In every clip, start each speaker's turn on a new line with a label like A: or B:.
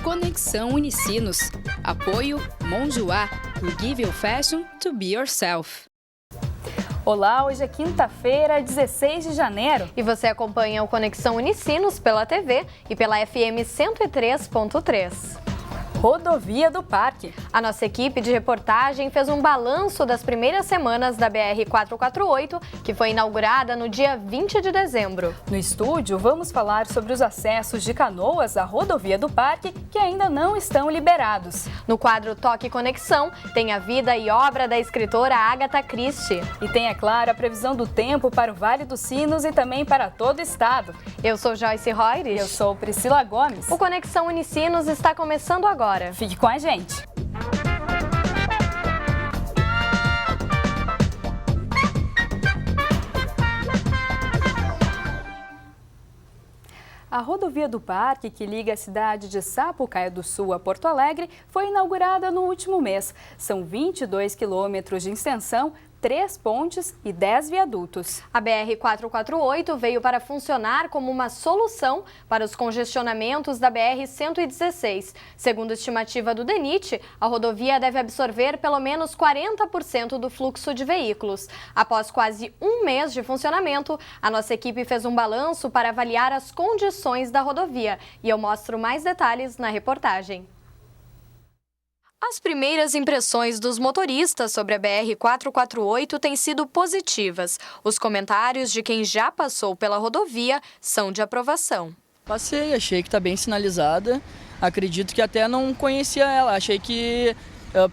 A: Conexão Unicinos. Apoio Monjoá. We give you fashion to be yourself.
B: Olá, hoje é quinta-feira, 16 de janeiro.
C: E você acompanha o Conexão Unicinos pela TV e pela FM 103.3.
B: Rodovia do Parque.
C: A nossa equipe de reportagem fez um balanço das primeiras semanas da BR-448, que foi inaugurada no dia 20 de dezembro.
B: No estúdio, vamos falar sobre os acessos de Canoas à Rodovia do Parque, que ainda não estão liberados.
C: No quadro Toque Conexão, tem a vida e obra da escritora Agatha Christie.
B: E tem, é claro, a previsão do tempo para o Vale dos Sinos e também para todo o estado.
C: Eu sou Joyce Reures.
B: Eu sou Priscila Gomes.
C: O Conexão Unicinos está começando agora.
B: Fique com a gente. A Rodovia do Parque, que liga a cidade de Sapucaia do Sul a Porto Alegre, foi inaugurada no último mês. São 22 quilômetros de extensão, 3 pontes e 10 viadutos.
C: A BR-448 veio para funcionar como uma solução para os congestionamentos da BR-116. Segundo a estimativa do DENIT, a rodovia deve absorver pelo menos 40% do fluxo de veículos. Após quase um mês de funcionamento, a nossa equipe fez um balanço para avaliar as condições da rodovia. E eu mostro mais detalhes na reportagem. As primeiras impressões dos motoristas sobre a BR-448 têm sido positivas. Os comentários de quem já passou pela rodovia são de aprovação.
D: Passei, achei que está bem sinalizada. Acredito que até não conhecia ela. Achei que,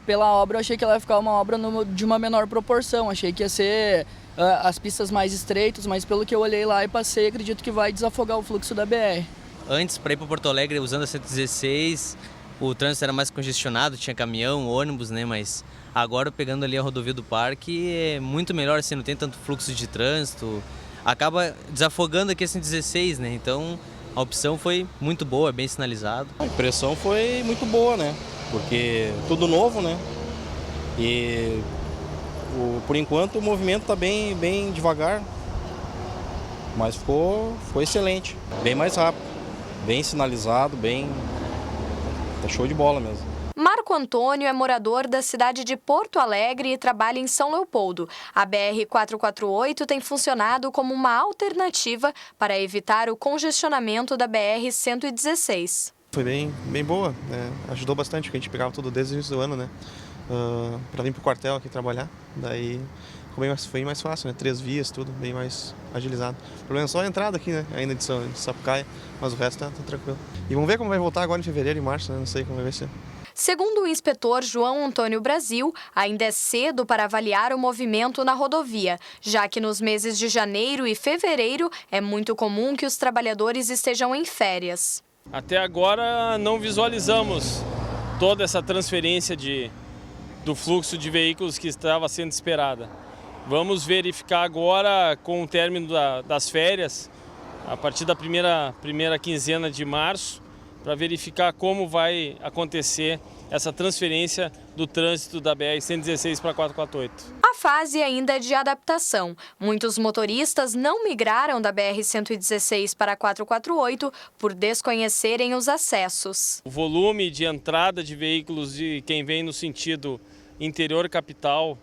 D: pela obra, eu achei que ela ia ficar uma obra de uma menor proporção. Achei que ia ser as pistas mais estreitas, mas pelo que eu olhei lá e passei, acredito que vai desafogar o fluxo da BR.
E: Antes, para ir para Porto Alegre usando a 116, o trânsito era mais congestionado, tinha caminhão, ônibus, né? Mas agora pegando ali a rodovia do Parque é muito melhor, assim, não tem tanto fluxo de trânsito. Acaba desafogando aqui a 116, né? Então a opção foi muito boa, bem sinalizado.
F: A impressão foi muito boa, né? Porque tudo novo, né? E por enquanto o movimento está bem devagar, mas foi excelente, bem mais rápido, bem sinalizado, tá show de bola mesmo.
C: Marco Antônio é morador da cidade de Porto Alegre e trabalha em São Leopoldo. A BR-448 tem funcionado como uma alternativa para evitar o congestionamento da BR-116.
G: Foi bem boa, né? Ajudou bastante, porque a gente pegava tudo desde o início do ano, né? Para vir para o quartel aqui trabalhar, daí foi mais fácil, né? 3 vias, tudo bem mais agilizado. O problema é só a entrada aqui, né? Ainda de Sapucaia, mas o resto tá tranquilo. E vamos ver como vai voltar agora em fevereiro e março, né? Não sei como vai ser.
C: Segundo o inspetor João Antônio Brasil, ainda é cedo para avaliar o movimento na rodovia, já que nos meses de janeiro e fevereiro é muito comum que os trabalhadores estejam em férias.
H: Até agora não visualizamos toda essa transferência do fluxo de veículos que estava sendo esperada. Vamos verificar agora, com o término das férias, a partir da primeira quinzena de março, para verificar como vai acontecer essa transferência do trânsito da BR-116 para a 448.
C: A fase ainda é de adaptação. Muitos motoristas não migraram da BR-116 para a 448 por desconhecerem os acessos.
H: O volume de entrada de veículos de quem vem no sentido interior capital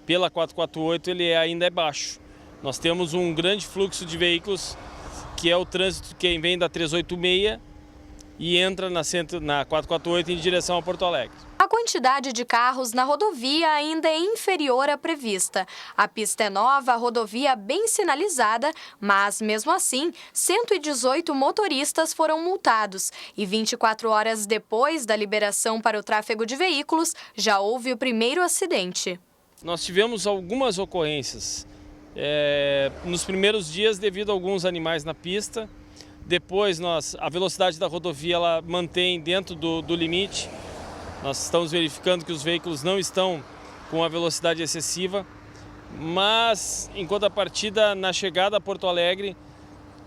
H: pela 448 ainda é baixo. Nós temos um grande fluxo de veículos que é o trânsito quem vem da 386 e entra na 448 em direção a Porto Alegre.
C: A quantidade de carros na rodovia ainda é inferior à prevista. A pista é nova, a rodovia bem sinalizada, mas mesmo assim, 118 motoristas foram multados e 24 horas depois da liberação para o tráfego de veículos, já houve o primeiro acidente.
H: Nós tivemos algumas ocorrências nos primeiros dias devido a alguns animais na pista. Depois a velocidade da rodovia ela mantém dentro do limite. Nós estamos verificando que os veículos não estão com a velocidade excessiva, mas em contrapartida, na chegada a Porto Alegre,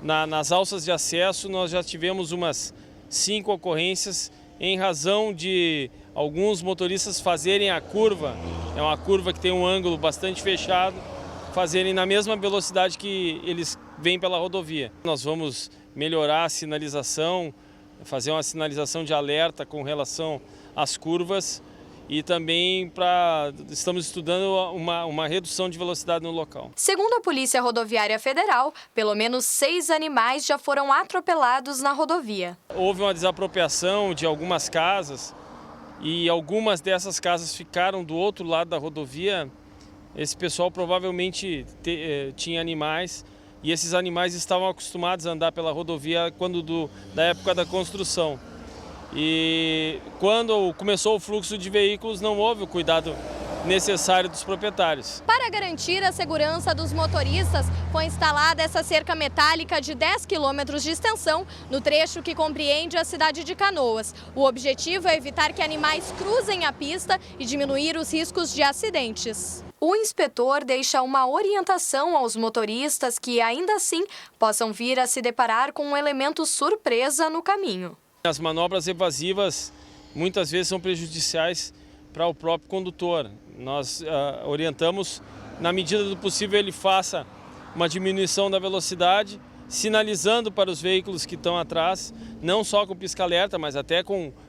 H: nas alças de acesso, nós já tivemos umas 5 ocorrências em razão de alguns motoristas fazerem a curva, é uma curva que tem um ângulo bastante fechado, fazerem na mesma velocidade que eles vêm pela rodovia. Nós vamos melhorar a sinalização, fazer uma sinalização de alerta com relação às curvas e também estamos estudando uma redução de velocidade no local.
C: Segundo a Polícia Rodoviária Federal, pelo menos 6 animais já foram atropelados na rodovia.
H: Houve uma desapropriação de algumas casas e algumas dessas casas ficaram do outro lado da rodovia. Esse pessoal provavelmente tinha animais e esses animais estavam acostumados a andar pela rodovia da época da construção. E quando começou o fluxo de veículos, não houve o cuidado necessário dos proprietários.
C: Para garantir a segurança dos motoristas, foi instalada essa cerca metálica de 10 quilômetros de extensão no trecho que compreende a cidade de Canoas. O objetivo é evitar que animais cruzem a pista e diminuir os riscos de acidentes. O inspetor deixa uma orientação aos motoristas que, ainda assim, possam vir a se deparar com um elemento surpresa no caminho.
H: As manobras evasivas muitas vezes são prejudiciais para o próprio condutor. Nós orientamos, na medida do possível, ele faça uma diminuição da velocidade, sinalizando para os veículos que estão atrás, não só com pisca-alerta, mas até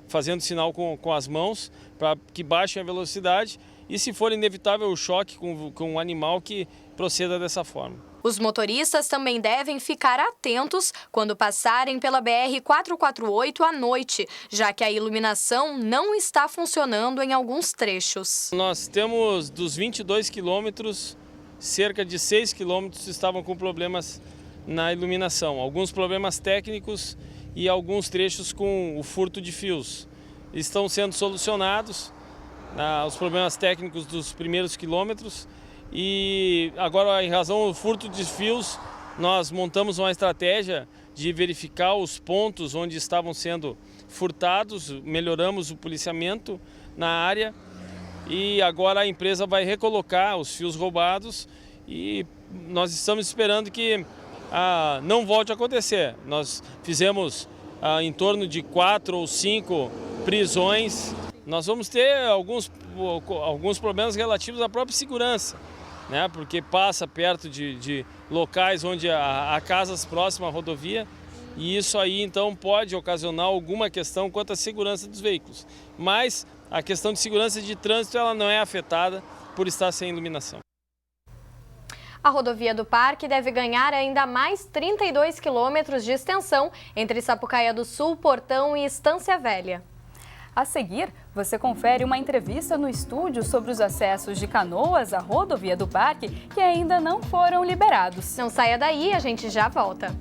H: fazendo sinal com as mãos, para que baixem a velocidade e, se for inevitável o choque com um animal, que proceda dessa forma.
C: Os motoristas também devem ficar atentos quando passarem pela BR-448 à noite, já que a iluminação não está funcionando em alguns trechos.
H: Nós temos dos 22 quilômetros, cerca de 6 quilômetros estavam com problemas na iluminação. Alguns problemas técnicos e alguns trechos com o furto de fios. Estão sendo solucionados os problemas técnicos dos primeiros quilômetros. E agora, em razão do furto de fios, nós montamos uma estratégia de verificar os pontos onde estavam sendo furtados, melhoramos o policiamento na área e agora a empresa vai recolocar os fios roubados e nós estamos esperando que não volte a acontecer. Nós fizemos em torno de 4 ou 5 prisões. Nós vamos ter alguns problemas relativos à própria segurança, né? Porque passa perto de locais onde há casas próximas à rodovia e isso aí então pode ocasionar alguma questão quanto à segurança dos veículos. Mas a questão de segurança de trânsito ela não é afetada por estar sem iluminação.
C: A rodovia do Parque deve ganhar ainda mais 32 quilômetros de extensão entre Sapucaia do Sul, Portão e Estância Velha.
B: A seguir, você confere uma entrevista no estúdio sobre os acessos de Canoas à rodovia do Parque que ainda não foram liberados.
C: Não saia daí, a gente já volta.